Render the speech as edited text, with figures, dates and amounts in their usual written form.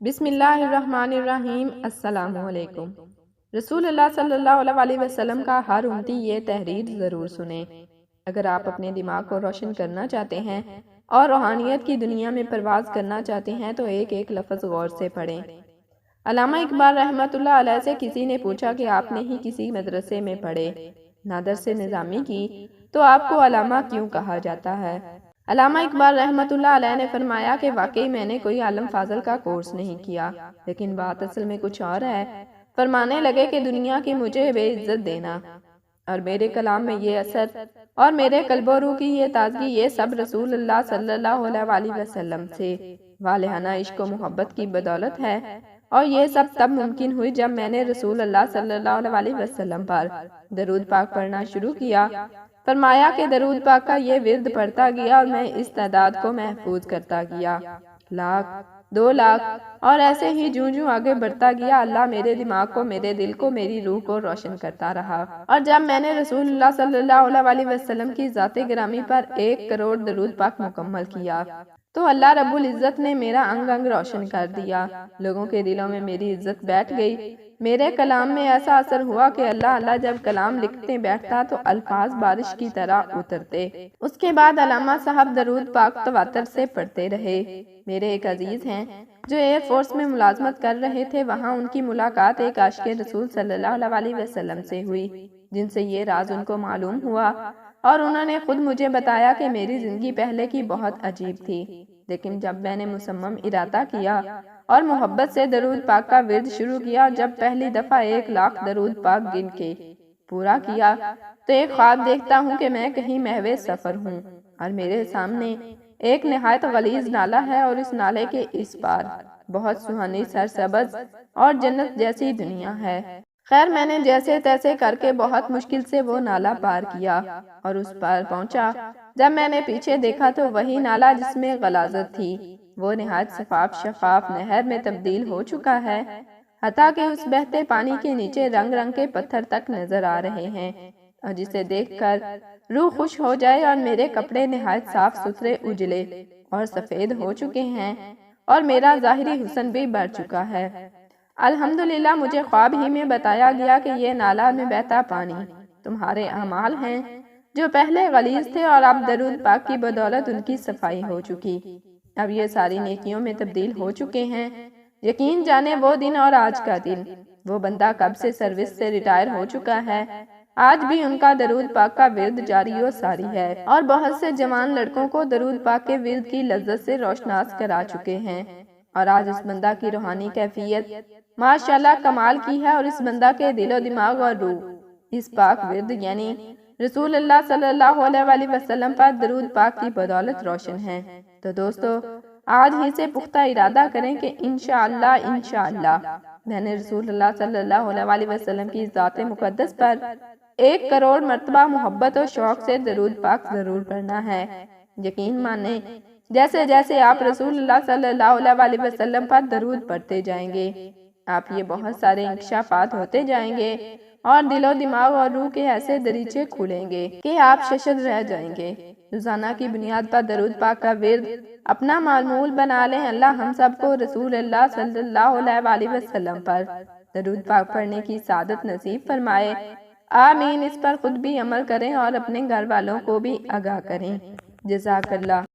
بسم اللہ الرحمن الرحیم۔ السلام علیکم۔ رسول اللہ صلی اللہ علیہ وسلم کا ہر امتی یہ تحریر ضرور سنیں۔ اگر آپ اپنے دماغ کو روشن کرنا چاہتے ہیں اور روحانیت کی دنیا میں پرواز کرنا چاہتے ہیں تو ایک ایک لفظ غور سے پڑھیں۔ علامہ اقبال رحمۃ اللہ علیہ سے کسی نے پوچھا کہ آپ نے ہی کسی مدرسے میں پڑھے، نہ درس نظامی کی، تو آپ کو علامہ کیوں کہا جاتا ہے؟ علامہ اقبال رحمۃ اللہ علیہ نے فرمایا کہ واقعی میں نے کوئی عالم فاضل کا کورس نہیں کیا، لیکن بات اصل میں کچھ اور ہے۔ فرمانے لگے کہ دنیا کی مجھے بے عزت دینا اور میرے کلام میں یہ اثر اور میرے قلب و روح کی یہ تازگی، یہ سب رسول اللہ صلی اللہ علیہ وسلم سے والہانہ عشق و محبت کی بدولت ہے، اور یہ سب تب ممکن ہوئی جب میں نے رسول اللہ صلی اللہ علیہ وسلم پر درود پاک پڑھنا شروع کیا۔ فرمایا کہ درود پاک کا یہ ورد پڑھتا گیا اور میں اس تعداد کو محفوظ کرتا گیا، 1,00,000، 2,00,000، اور ایسے ہی جوں جوں آگے بڑھتا گیا اللہ میرے دماغ کو، میرے دل کو، میری روح کو روشن کرتا رہا۔ اور جب میں نے رسول اللہ صلی اللہ علیہ وسلم کی ذات گرامی پر 1 کروڑ درود پاک مکمل کیا تو اللہ رب العزت نے میرا انگ انگ روشن کر دیا، لوگوں کے دلوں میں میری عزت بیٹھ گئی۔ میرے کلام میں ایسا اثر ہوا کہ اللہ جب کلام لکھتے بیٹھتا تو الفاظ بارش کی طرح اترتے۔ اس کے بعد علامہ صاحب درود پاک تواتر سے پڑھتے رہے۔ میرے ایک عزیز ہیں جو ایئر فورس میں ملازمت کر رہے تھے، وہاں ان کی ملاقات ایک عاشق رسول صلی اللہ علیہ وسلم سے ہوئی جن سے یہ راز ان کو معلوم ہوا، اور انہوں نے خود مجھے بتایا کہ میری زندگی پہلے کی بہت عجیب تھی، لیکن جب میں نے مصمم ارادہ کیا اور محبت سے درود پاک کا ورد شروع کیا، جب پہلی دفعہ 1,00,000 درود پاک گن کے پورا کیا تو ایک خواب دیکھتا ہوں کہ میں کہیں محو سفر ہوں اور میرے سامنے ایک نہایت غلیظ نالا ہے، اور اس نالے کے اس پار بہت سہانی سرسبز اور جنت جیسی دنیا ہے۔ خیر میں نے جیسے تیسے کر کے بہت مشکل سے وہ نالا پار کیا اور اس پار پہنچا۔ جب میں نے پیچھے دیکھا تو وہی نالا جس میں غلاظت تھی وہ نہایت شفاف نہر میں تبدیل ہو چکا ہے، حتیٰ کہ اس بہتے پانی کے نیچے رنگ رنگ کے پتھر تک نظر آ رہے ہیں، اور جسے دیکھ کر روح خوش ہو جائے۔ اور میرے کپڑے نہایت صاف ستھرے اجلے اور سفید ہو چکے ہیں، اور میرا ظاہری حسن بھی بڑھ چکا ہے۔ الحمدللہ مجھے خواب ہی میں بتایا گیا کہ یہ نالا میں بہتا پانی تمہارے اعمال ہیں جو پہلے غلیظ تھے، اور اب درود پاک کی بدولت ان کی صفائی ہو چکی، اب یہ ساری نیکیوں میں تبدیل ہو چکے ہیں۔ یقین جانے وہ دن اور آج کا دن، وہ بندہ کب سے سروس سے ریٹائر ہو چکا ہے، آج بھی ان کا درود پاک کا ورد جاری و ساری ہے، اور بہت سے جوان لڑکوں کو درود پاک کے ورد کی لذت سے روشناس کرا چکے ہیں، اور آج اس بندہ کی روحانی کیفیت ماشاءاللہ کمال کی ہے، اور اس بندہ کے دل و دماغ اور روح اس پاک ورد یعنی رسول اللہ صلی اللہ علیہ وسلم پر درود پاک کی بدولت روشن ہے۔ تو دوستو آج ہی سے پختہ ارادہ کریں کہ انشاءاللہ میں نے رسول اللہ صلی اللہ علیہ وسلم کی ذات مقدس پر 1 کروڑ مرتبہ محبت و شوق سے درود پاک ضرور پڑھنا ہے۔ یقین مانیں جیسے جیسے آپ رسول اللہ صلی اللہ علیہ وسلم پر درود پڑھتے جائیں گے، آپ یہ بہت سارے انکشافات ہوتے جائیں گے، اور دل و دماغ اور روح کے ایسے دریچے کھولیں گے کہ آپ ششد رہ جائیں گے۔ روزانہ کی بنیاد پر درود پاک کا ورد اپنا معمول بنا لیں۔ اللہ ہم سب کو رسول اللہ صلی اللہ علیہ وسلم پر درود پاک پڑھنے کی سعادت نصیب فرمائے، آمین۔ اس پر خود بھی عمل کریں اور اپنے گھر والوں کو بھی آگاہ کریں۔ جزاک اللہ۔